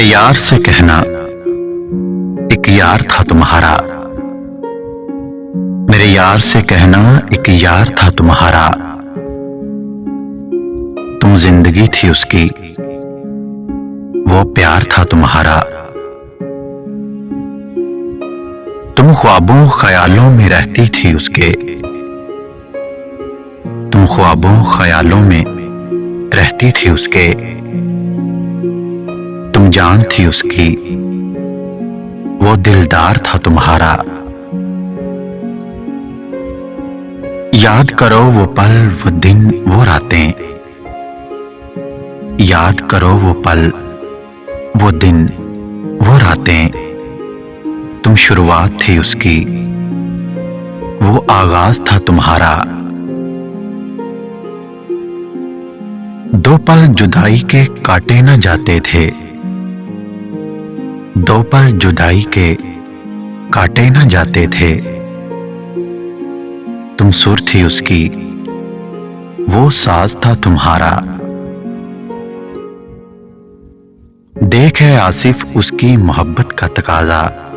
यार से कहना, एक यार था तुम्हारा। मेरे यार से कहना, एक यार था तुम्हारा। तुम जिंदगी थी उसकी, वो प्यार था तुम्हारा। तुम ख्वाबों ख्यालों में रहती थी उसके। तुम ख्वाबों ख्यालों में रहती थी उसके। तुम जान थी उसकी, वो दिलदार था तुम्हारा। याद करो वो पल, वो दिन, वो रातें। याद करो वो पल, वो दिन, वो रातें। तुम शुरुआत थी उसकी, वो आगाज था तुम्हारा। दो पल जुदाई के काटे न जाते थे। दो पल जुदाई के काटे न जाते थे। तुम सुर थी उसकी, वो साज था तुम्हारा। देख है आसिफ उसकी मोहब्बत का तकाजा।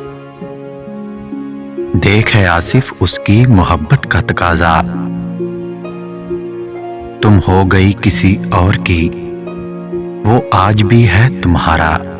देख है आसिफ उसकी मोहब्बत का तकाजा। तुम हो गई किसी और की, वो आज भी है तुम्हारा।